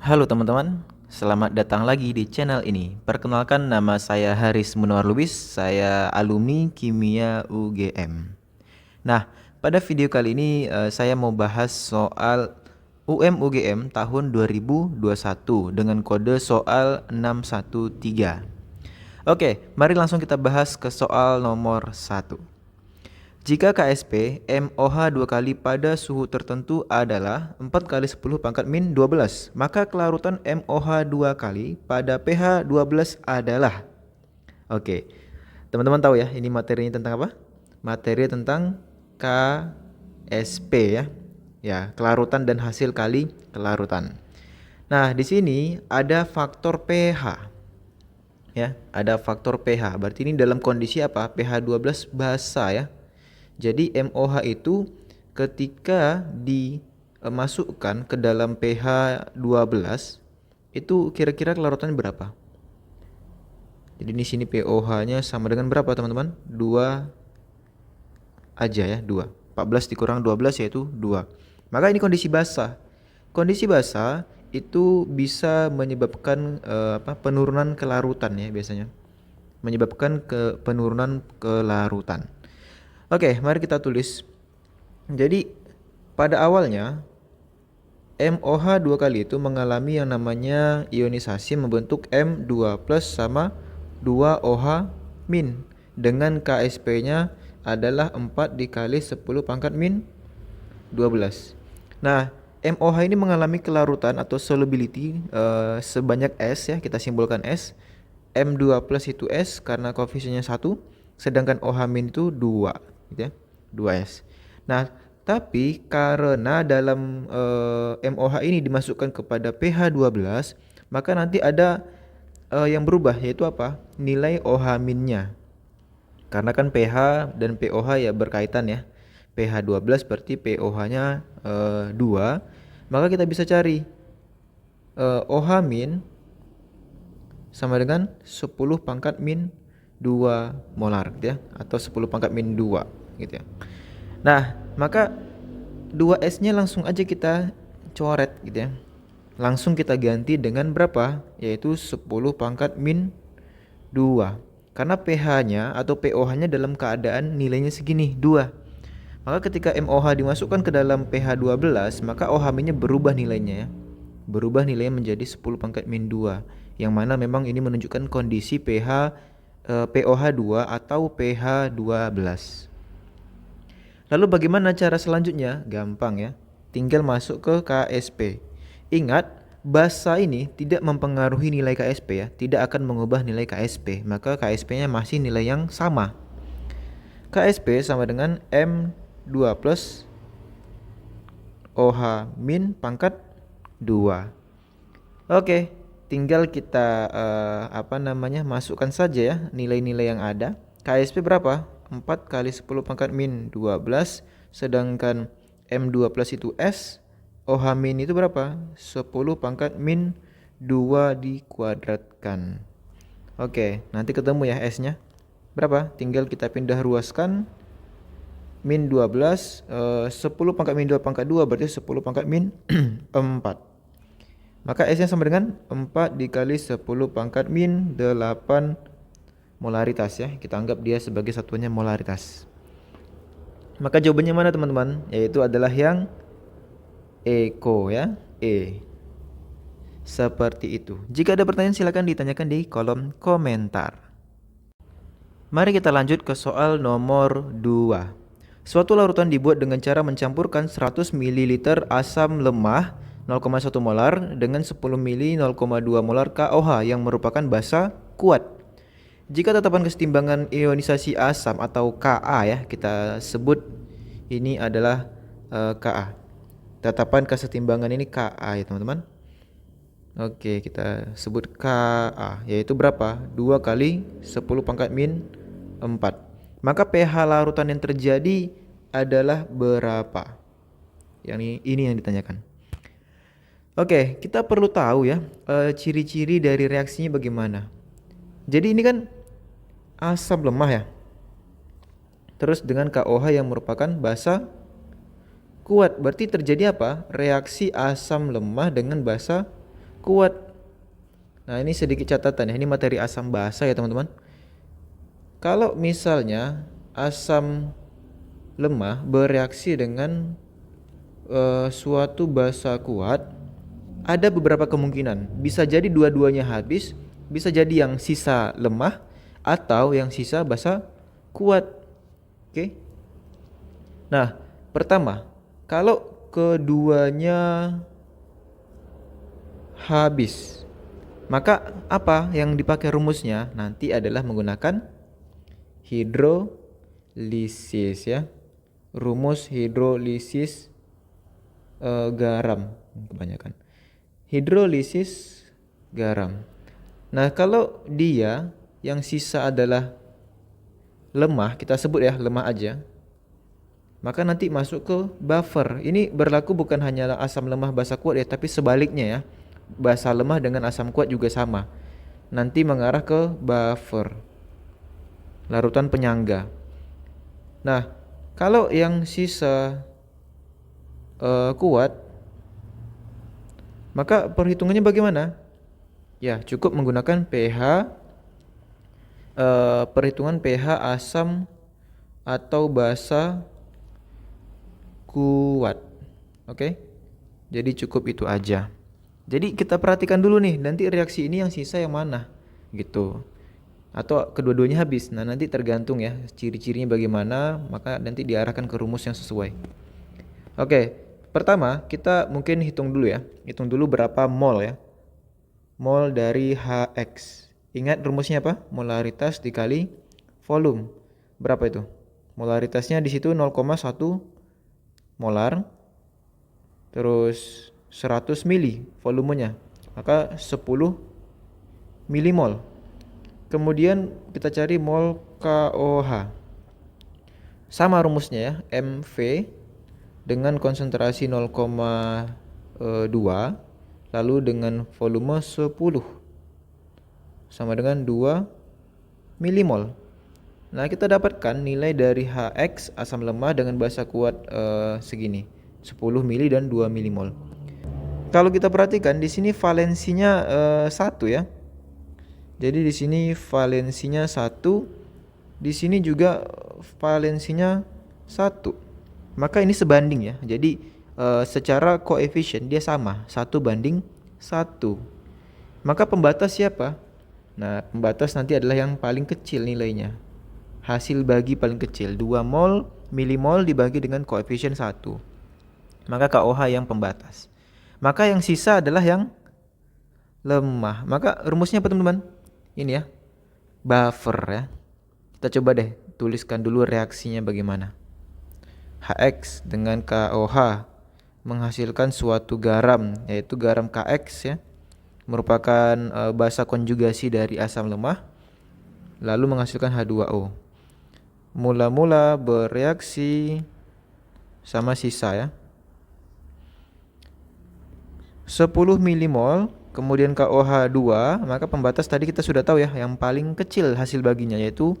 Halo teman-teman, selamat datang lagi di channel ini. Perkenalkan, nama saya Haris Munawar Lubis, saya alumni Kimia UGM. Nah, pada video kali ini saya mau bahas soal UM UGM tahun 2021 dengan kode soal 613. Oke, mari langsung kita bahas ke soal nomor 1. Jika KSP MOH 2 kali pada suhu tertentu adalah 4 kali 10 pangkat min 12, maka kelarutan MOH 2 kali pada pH 12 adalah. Oke, teman-teman tahu ya, ini materinya tentang apa? Materi tentang KSP ya. Ya, kelarutan dan hasil kali kelarutan. Nah, di sini ada faktor pH. Ya, ada faktor pH. Berarti ini dalam kondisi apa? pH 12 basah ya. Jadi MOH itu ketika dimasukkan ke dalam pH 12 itu kira-kira kelarutannya berapa? Jadi di sini pOH-nya sama dengan berapa teman-teman? 2 aja ya, 2. 14 dikurang 12 yaitu 2. Maka ini kondisi basah. Kondisi basah itu bisa menyebabkan penurunan kelarutan ya biasanya. Menyebabkan penurunan kelarutan. Oke, mari kita tulis. Jadi pada awalnya MOH 2 kali itu mengalami yang namanya ionisasi membentuk M2 plus sama 2OH min dengan KSP-nya adalah 4 dikali 10 pangkat min 12. Nah, MOH ini mengalami kelarutan atau solubility sebanyak S ya, kita simbolkan S. M2 plus itu S karena koefisiennya 1, sedangkan OH min itu 2 gitu ya, 2S. Nah, tapi karena dalam MOH ini dimasukkan kepada pH 12, maka nanti ada yang berubah, yaitu apa? Nilai OH minnya. Karena kan pH dan pOH ya berkaitan ya. pH 12 berarti pOH-nya 2, maka kita bisa cari OH min sama dengan 10 pangkat min 2 molar gitu ya, atau 10 pangkat min 2 gitu ya. Nah, maka 2S-nya langsung aja kita coret gitu ya. Langsung kita ganti dengan berapa? Yaitu 10 pangkat min 2. Karena pH-nya atau pOH-nya dalam keadaan nilainya segini, 2. Maka ketika MOH dimasukkan ke dalam pH 12, maka OH-nya berubah nilainya ya. Berubah nilainya menjadi 10 pangkat min 2. Yang mana memang ini menunjukkan kondisi pH pOH 2 atau pH 12. Lalu bagaimana cara selanjutnya? Gampang ya. Tinggal masuk ke KSP. Ingat, basa ini tidak mempengaruhi nilai KSP ya, tidak akan mengubah nilai KSP. Maka KSP-nya masih nilai yang sama. KSP sama dengan M2 plus OH min pangkat 2. Oke, tinggal kita masukkan saja ya nilai-nilai yang ada. KSP berapa? 4 kali 10 pangkat min 12, sedangkan M2 plus itu S, OH min itu berapa? 10 pangkat min 2 dikuadratkan. Oke, nanti ketemu ya S-nya. Berapa? Tinggal kita pindah ruaskan. Min 12, 10 pangkat min 2 pangkat 2 berarti 10 pangkat min 4. Maka S-nya sama dengan 4 dikali 10 pangkat min 8 molaritas ya. Kita anggap dia sebagai satuannya molaritas. Maka jawabannya mana teman-teman? Yaitu adalah yang Eko ya, E. Seperti itu. Jika ada pertanyaan silakan ditanyakan di kolom komentar. Mari kita lanjut ke soal nomor 2. Suatu larutan dibuat dengan cara mencampurkan 100 ml asam lemah 0,1 molar dengan 10 ml 0,2 molar KOH yang merupakan basa kuat. Jika tetapan kesetimbangan ionisasi asam atau Ka ya, kita sebut ini adalah Ka. Tetapan kesetimbangan ini Ka ya teman-teman. Oke, kita sebut Ka, yaitu berapa? 2 kali 10 pangkat min 4. Maka pH larutan yang terjadi adalah berapa? Yang ini yang ditanyakan. Oke, kita perlu tahu ya ciri-ciri dari reaksinya bagaimana. Jadi ini kan asam lemah ya. Terus dengan KOH yang merupakan basa kuat. Berarti terjadi apa? Reaksi asam lemah dengan basa kuat. Nah, ini sedikit catatan ya, ini materi asam basa ya teman-teman. Kalau misalnya asam lemah bereaksi dengan suatu basa kuat, ada beberapa kemungkinan. Bisa jadi dua-duanya habis, bisa jadi yang sisa lemah atau yang sisa basa kuat. Oke. Nah, pertama, kalau keduanya habis, maka apa yang dipakai rumusnya nanti adalah menggunakan hidrolisis ya. Rumus hidrolisis garam kebanyakan. Hidrolisis garam. Nah, kalau dia yang sisa adalah lemah, kita sebut ya lemah aja, maka nanti masuk ke buffer. Ini berlaku bukan hanya asam lemah basa kuat ya, tapi sebaliknya ya. Basa lemah dengan asam kuat juga sama. Nanti mengarah ke buffer, larutan penyangga. Nah, kalau yang sisa kuat, maka perhitungannya bagaimana? Ya, cukup menggunakan pH, perhitungan pH asam atau basa kuat. Oke? Jadi cukup itu aja. Jadi kita perhatikan dulu nih, nanti reaksi ini yang sisa yang mana gitu. Atau kedua-duanya habis. Nah, nanti tergantung ya ciri-cirinya bagaimana, maka nanti diarahkan ke rumus yang sesuai. Oke, pertama kita mungkin hitung dulu ya. Hitung dulu berapa mol ya. Mol dari HX. Ingat rumusnya apa? Molaritas dikali volume. Berapa itu? Molaritasnya di situ 0,1 molar. Terus 100 mili volumenya. Maka 10 milimol. Kemudian kita cari mol KOH. Sama rumusnya ya, MV dengan konsentrasi 0,2 lalu dengan volume 10 sama dengan 2 milimol. Nah, kita dapatkan nilai dari HX asam lemah dengan basa kuat segini, 10 mili dan 2 milimol. Kalau kita perhatikan di sini valensinya 1 ya. Jadi di sini valensinya 1, di sini juga valensinya 1. Maka ini sebanding ya. Jadi secara koefisien dia sama, 1:1. Maka pembatas siapa? Nah, pembatas nanti adalah yang paling kecil nilainya. Hasil bagi paling kecil 2 mol milimol dibagi dengan koefisien 1. Maka KOH yang pembatas. Maka yang sisa adalah yang lemah. Maka rumusnya apa teman-teman? Ini ya, buffer ya. Kita coba deh tuliskan dulu reaksinya bagaimana. HX dengan KOH menghasilkan suatu garam, yaitu garam KX ya, merupakan basa konjugasi dari asam lemah, lalu menghasilkan H2O. Mula-mula bereaksi sama sisa ya, 10 milimol, kemudian KOH 2, maka pembatas tadi kita sudah tahu ya, yang paling kecil hasil baginya yaitu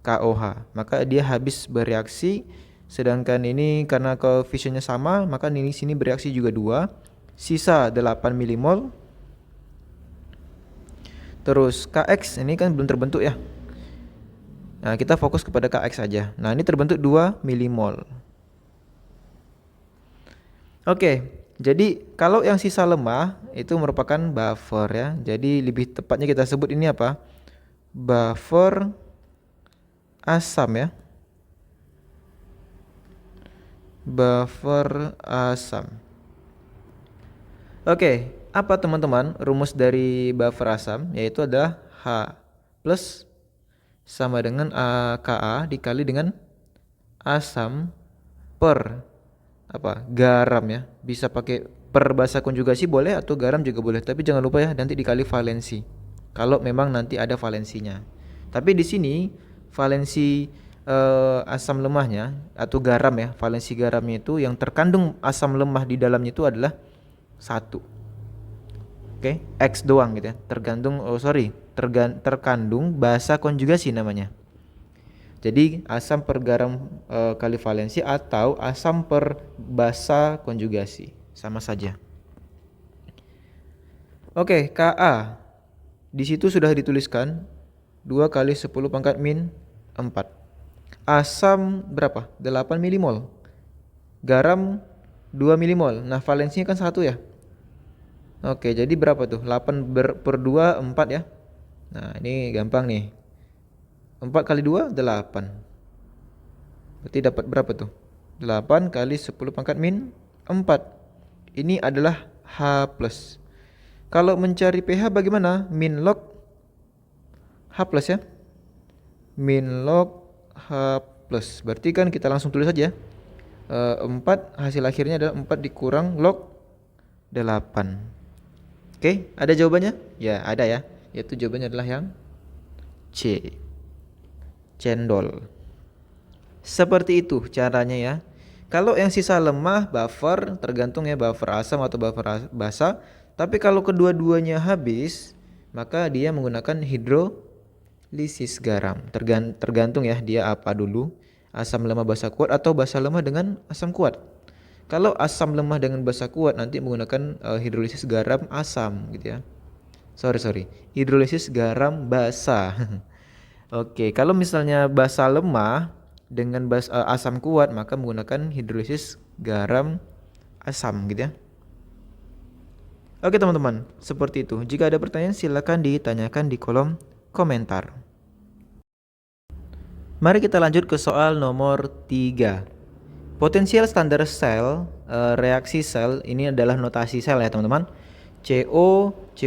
KOH. Maka dia habis bereaksi, sedangkan ini karena koefisiennya sama, maka ini sini bereaksi juga 2, sisa 8 milimol. Terus KX ini kan belum terbentuk ya. Nah, kita fokus kepada KX saja. Nah, ini terbentuk 2 milimol. Oke. Jadi kalau yang sisa lemah itu merupakan buffer ya. Jadi lebih tepatnya kita sebut ini apa? Buffer asam ya. Buffer asam. Oke, apa teman-teman rumus dari buffer asam? Yaitu adalah H plus sama dengan Ka dikali dengan asam per garam ya. Bisa pakai per basa konjugasi boleh atau garam juga boleh, tapi jangan lupa ya nanti dikali valensi kalau memang nanti ada valensinya. Tapi di sini valensi asam lemahnya atau garam ya, valensi garamnya itu yang terkandung asam lemah di dalamnya itu adalah 1. Oke, X doang gitu ya. Terkandung basa konjugasi namanya. Jadi asam per garam kali valensi atau asam per basa konjugasi, sama saja. Oke, Ka. Di situ sudah dituliskan 2 kali 10 pangkat min 4. Asam berapa? 8 milimol. Garam 2 milimol. Nah, valensinya kan 1 ya. Oke, jadi berapa tuh? 8 per 2, 4 ya. Nah, ini gampang nih. 4 kali 2, 8. Berarti dapat berapa tuh? 8 kali 10 pangkat min 4. Ini adalah H+. Kalau mencari pH bagaimana? Min log H+ ya. Min log H+. Berarti kan kita langsung tulis saja. 4 hasil akhirnya adalah 4 dikurang log 8. Oke, ada jawabannya? Ya, ada ya. Yaitu jawabannya adalah yang C. Cendol. Seperti itu caranya ya. Kalau yang sisa lemah, buffer, tergantung ya buffer asam atau buffer basa. Tapi kalau kedua-duanya habis, maka dia menggunakan hidrolisis garam. Tergantung ya dia apa dulu, asam lemah basa kuat atau basa lemah dengan asam kuat. Kalau asam lemah dengan basa kuat nanti menggunakan hidrolisis garam asam gitu ya. Sorry, hidrolisis garam basa. Oke, kalau misalnya basa lemah dengan asam kuat maka menggunakan hidrolisis garam asam gitu ya. Oke teman-teman, seperti itu. Jika ada pertanyaan silakan ditanyakan di kolom komentar. Mari kita lanjut ke soal nomor 3. Potensial standar sel, reaksi sel ini adalah notasi sel ya teman-teman. CO2+,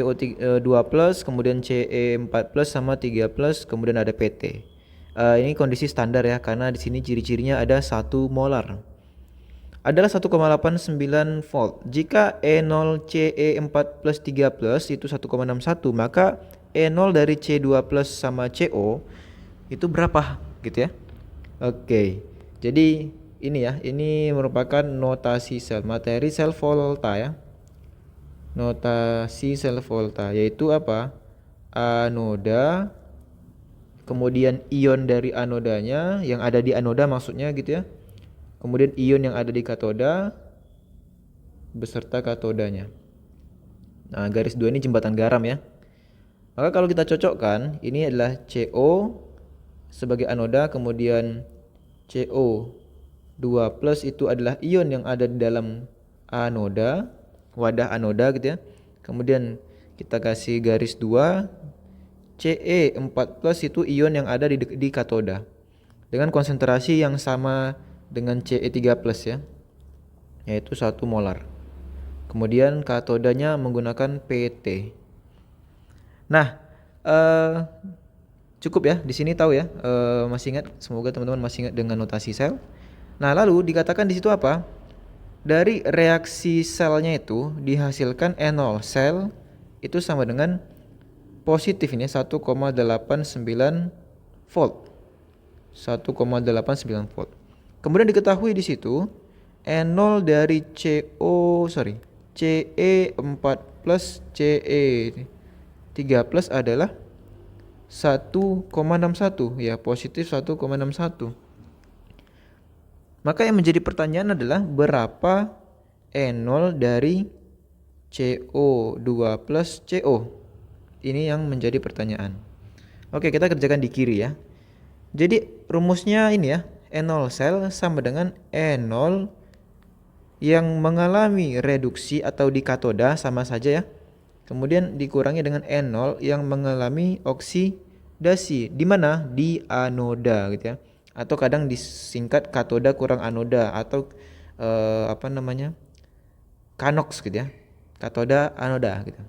kemudian Ce4+, sama 3+, kemudian ada PT. Ini kondisi standar ya, karena di sini ciri-cirinya ada 1 molar. Adalah 1,89 volt. Jika E0 Ce4+, 3+ itu 1,61, maka E0 dari C2+ sama CO itu berapa gitu ya. Oke. Jadi ini ya, ini merupakan notasi sel, materi sel volta ya. Notasi sel volta yaitu apa? Anoda, kemudian ion dari anodanya yang ada di anoda maksudnya gitu ya. Kemudian ion yang ada di katoda beserta katodanya. Nah, garis 2 ini jembatan garam ya. Maka kalau kita cocokkan, ini adalah CO sebagai anoda, kemudian CO2+ itu adalah ion yang ada di dalam anoda, wadah anoda gitu ya. Kemudian kita kasih garis 2, Ce4+ itu ion yang ada di katoda dengan konsentrasi yang sama dengan Ce3+ ya, yaitu 1 molar. Kemudian katodanya menggunakan PT. Nah, cukup ya, di sini tahu ya, masih ingat, semoga teman-teman masih ingat dengan notasi sel. Nah, lalu dikatakan di situ apa? Dari reaksi selnya itu dihasilkan E0 sel itu sama dengan positif ini 1,89 volt. 1,89 volt. Kemudian diketahui di situ E0 dari Ce4+ Ce3+ adalah 1,61 ya, positif 1,61. Maka yang menjadi pertanyaan adalah berapa E0 dari CO2+ CO. Ini yang menjadi pertanyaan. Oke, kita kerjakan di kiri ya. Jadi rumusnya ini ya, E0 sel sama dengan E0 yang mengalami reduksi atau di katoda sama saja ya. Kemudian dikurangi dengan E0 yang mengalami oksidasi. Di mana? Di anoda gitu ya. Atau kadang disingkat katoda kurang anoda atau kanox gitu ya. Katoda anoda gitu.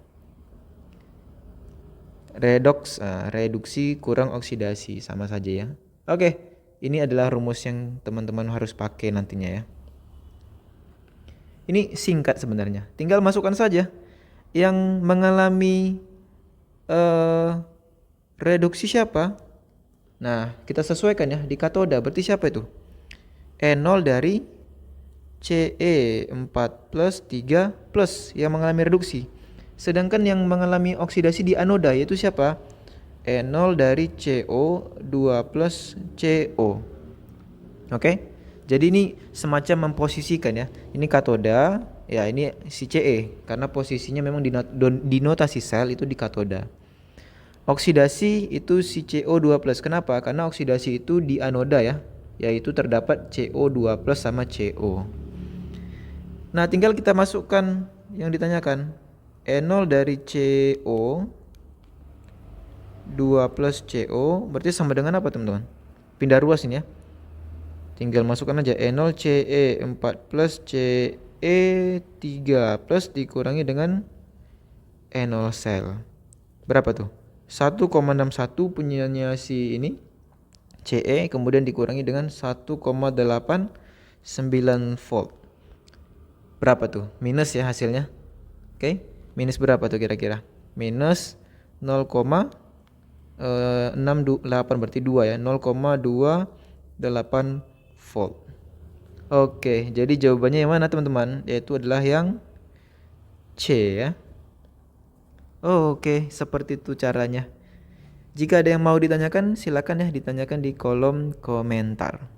Reduksi kurang oksidasi sama saja ya. Oke, ini adalah rumus yang teman-teman harus pakai nantinya ya. Ini singkat sebenarnya, tinggal masukkan saja yang mengalami reduksi siapa. Nah, kita sesuaikan ya di katoda, berarti siapa itu? E0 dari Ce4+ 3+ yang mengalami reduksi. Sedangkan yang mengalami oksidasi di anoda yaitu siapa? E0 dari CO2+ CO. Oke? Jadi ini semacam memposisikan ya. Ini katoda, Ya, ini si Ce karena posisinya memang di notasi sel itu di katoda. Oksidasi itu si CO2+. Kenapa? Karena oksidasi itu di anoda ya, yaitu terdapat CO2+ sama CO. Nah, tinggal kita masukkan yang ditanyakan. E0 dari CO 2 plus CO berarti sama dengan apa teman-teman? Pindah ruas ini ya. Tinggal masukkan aja E0 Ce4 plus Ce3 plus dikurangi dengan E0 sel. Berapa tuh? 1,61 punyanya si ini Ce, kemudian dikurangi dengan 1,89 volt. Berapa tuh? Minus ya hasilnya. Oke, minus berapa tuh kira-kira? Minus 0,68 berarti 2 ya, 0,28 volt. Oke, jadi jawabannya yang mana teman-teman? Yaitu adalah yang C ya. Oke, seperti itu caranya. Jika ada yang mau ditanyakan, silakan ya ditanyakan di kolom komentar.